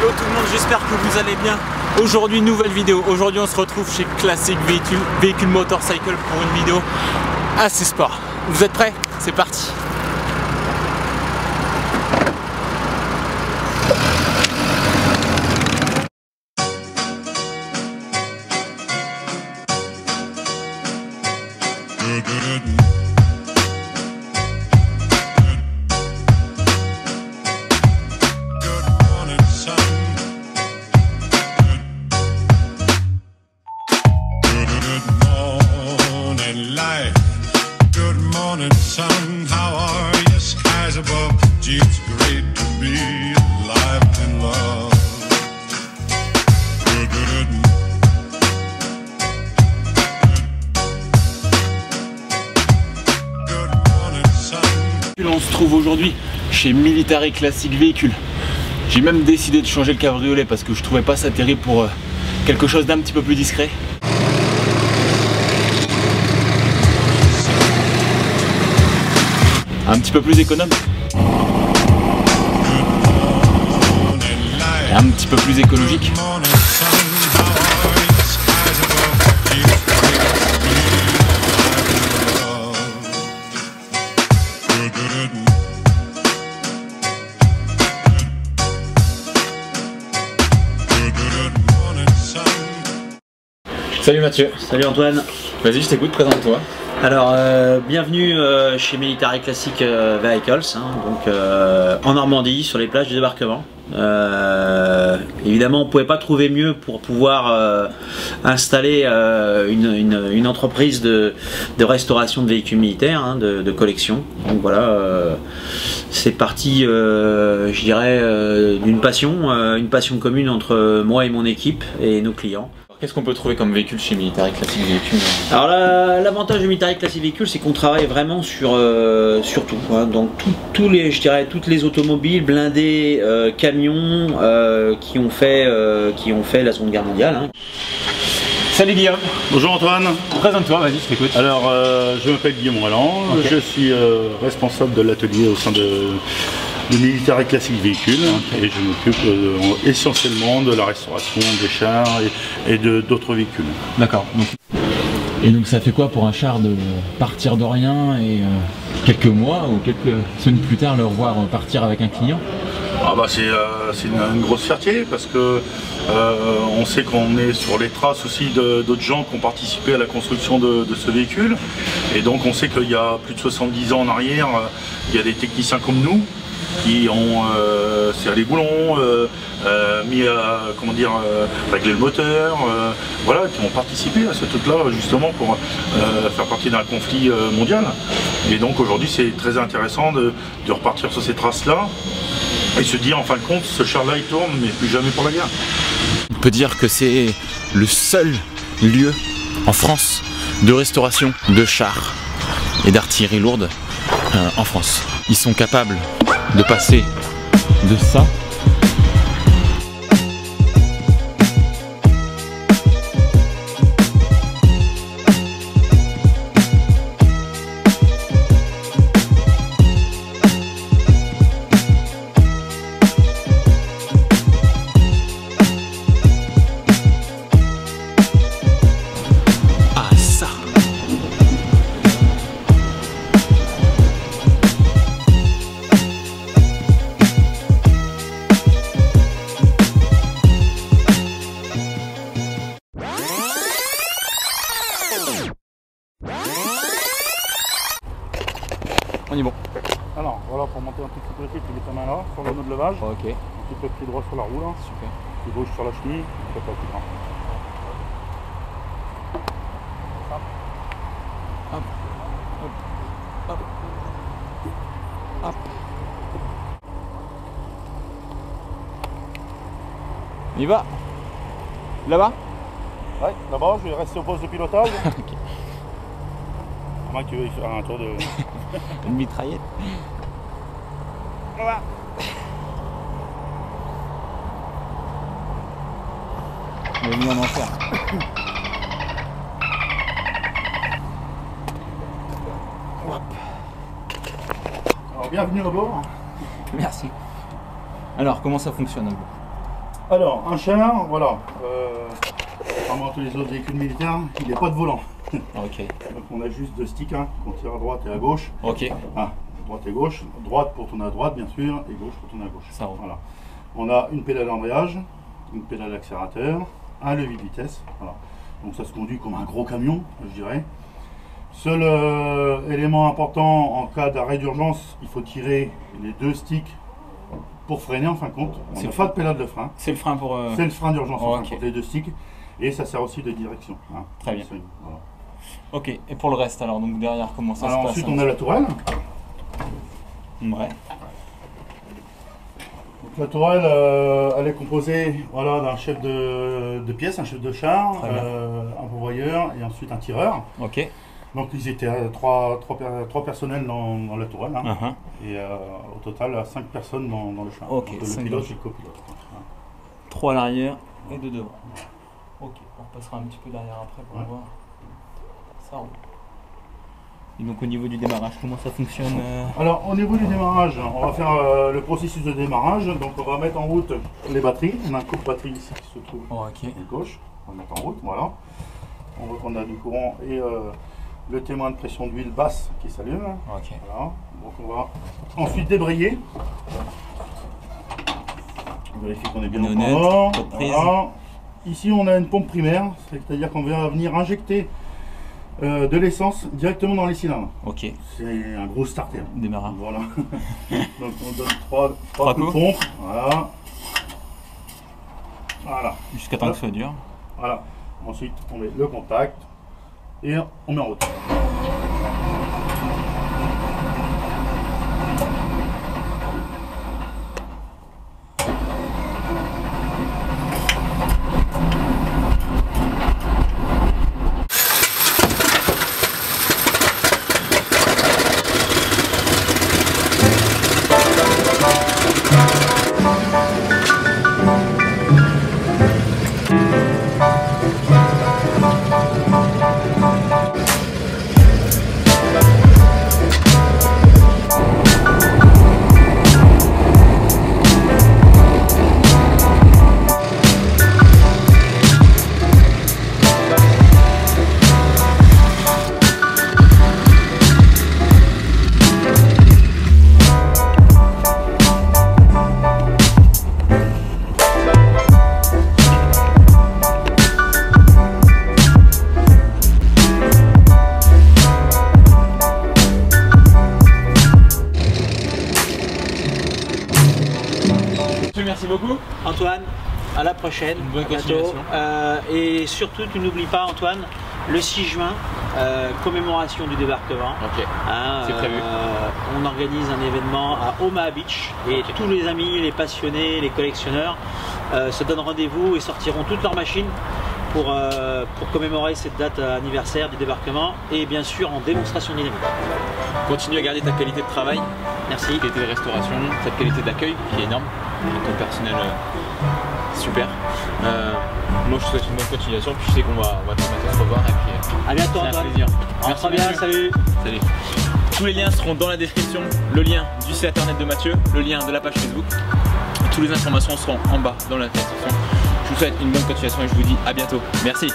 Hello tout le monde, j'espère que vous allez bien. Aujourd'hui, nouvelle vidéo. Aujourd'hui, on se retrouve chez Classic Véhicule Motorcycle pour une vidéo assez sport. Vous êtes prêts? C'est parti. On se trouve aujourd'hui chez Military Classic Véhicule. J'ai même décidé de changer le cabriolet parce que je trouvais pas ça terrible pour quelque chose d'un petit peu plus discret. Un petit peu plus économe. Et un petit peu plus écologique. Salut Mathieu. Salut Antoine. Vas-y, je t'écoute, présente-toi. Alors, bienvenue chez Military Classic Vehicles, donc en Normandie, sur les plages du débarquement. Évidemment, on ne pouvait pas trouver mieux pour pouvoir installer une entreprise de restauration de véhicules militaires, de collection. Donc voilà, c'est parti, je dirais, d'une passion, une passion commune entre moi et mon équipe et nos clients. Qu'est-ce qu'on peut trouver comme véhicule chez Military Classic Véhicule? Alors l'avantage de Military Classic Véhicule, c'est qu'on travaille vraiment sur tout, hein. Donc je dirais toutes les automobiles, blindés, camions qui ont fait la Seconde Guerre mondiale, hein. Salut Guillaume. Bonjour Antoine. Présente-toi, vas-y, je t'écoute. Alors, je m'appelle Guillaume Roland, okay. Je suis responsable de l'atelier au sein de Military Classic Véhicule, okay. Et je m'occupe essentiellement de la restauration des chars et d'autres véhicules. D'accord. Et donc ça fait quoi pour un char de partir de rien et quelques mois ou quelques semaines plus tard le revoir partir avec un client? Ah bah c'est une grosse fierté parce que on sait qu'on est sur les traces aussi d'autres gens qui ont participé à la construction de ce véhicule, et donc on sait qu'il y a plus de 70 ans en arrière, il y a des techniciens comme nous qui ont serré les boulons, réglé le moteur, voilà, qui ont participé à ce truc-là justement pour faire partie d'un conflit mondial. Et donc aujourd'hui c'est très intéressant de repartir sur ces traces-là et se dire en fin de compte, ce char-là il tourne mais plus jamais pour la guerre. On peut dire que c'est le seul lieu en France de restauration de chars et d'artillerie lourde en France. Ils sont capables de passer de ça à ça. On y est bon. Alors voilà, pour monter un petit sécurité, tu mets ta main là, sur l'anneau de levage. Ok. Un petit peu pied droit sur la roue là. Super. Pied gauche sur la chenille, tu fais pas plus grand. Hop. Hop. Hop. Hop. On y va. Là-bas? Ouais, là-bas, je vais rester au poste de pilotage. Ok. À moins que tu veuilles faire un tour de... Une mitraillette. Voilà. On est mis en enfer. Alors, bienvenue à bord. Merci. Alors, comment ça fonctionne? Alors, un char, voilà, contrairement à tous les autres véhicules militaires, il n'est pas de volant. Ok. Donc on a juste deux sticks, hein, qu'on tire à droite et à gauche. Ok. Ah, droite et gauche. Droite pour tourner à droite, bien sûr, et gauche pour tourner à gauche. Ça roule. Voilà. On a une pédale d'embrayage, une pédale d'accélérateur, un levier de vitesse. Voilà. Donc ça se conduit comme un gros camion, je dirais. Seul élément important en cas d'arrêt d'urgence, il faut tirer les deux sticks pour freiner en fin de compte. On n'a pas de pédale de frein. C'est le frein pour... C'est le frein d'urgence, Oh, en fin de ok. compte, les deux sticks. Et ça sert aussi de direction. Hein. Très bien. Voilà. Ok, et pour le reste alors, donc derrière, comment ça Alors se passe? ensuite on a la tourelle. Ouais. Donc, la tourelle, elle est composée voilà, d'un chef de pièce, un chef de char, un pourvoyeur et ensuite un tireur. Ok. Donc ils étaient trois personnels dans la tourelle. Hein. Et au total 5 personnes dans le char. Ok, donc, le 5 pilote et le copilote. Voilà. 3 à l'arrière et 2 devant. Ok, on repassera un petit peu derrière après pour voir. Ça roule. Et donc au niveau du démarrage, comment ça fonctionne Alors au niveau du démarrage, on va faire le processus de démarrage. Donc on va mettre en route les batteries. On a un coupe batterie ici qui se trouve ok. à gauche. On va mettre en route, voilà. On voit qu'on a du courant et le témoin de pression d'huile basse qui s'allume. Ok. Voilà. Donc on va ensuite débrayer. On vérifie qu'on est bien On est honnête, encore. pas de prise. Voilà. Ici on a une pompe primaire, c'est-à-dire qu'on va venir injecter de l'essence directement dans les cylindres. Ok. C'est un gros starter. Démarrage. Voilà. Donc on donne trois coups de coups. pompe. Voilà. Voilà. Jusqu'à temps que ça dure. Voilà. Ensuite on met le contact et on met en route. Merci beaucoup. Antoine, à la prochaine. Une bonne à bientôt. continuation. Et surtout, tu n'oublies pas, Antoine, le 6 juin, commémoration du débarquement. Ok. Hein, C'est prévu. On organise un événement à Omaha Beach et tous les amis, les passionnés, les collectionneurs se donnent rendez-vous et sortiront toutes leurs machines pour commémorer cette date anniversaire du débarquement et bien sûr en démonstration dynamique. Continue à garder ta qualité de travail, Merci. ta qualité de restauration, cette qualité d'accueil qui est énorme, et ton personnel super. Moi je te souhaite une bonne continuation, puis je sais qu'on va se revoir et puis À bientôt, c'est un Antoine. plaisir. Merci bien, Mathieu. salut. Salut. Tous les liens seront dans la description, le lien du site internet de Mathieu, le lien de la page Facebook. Toutes les informations seront en bas dans la description. Je vous souhaite une bonne continuation et je vous dis à bientôt. Merci.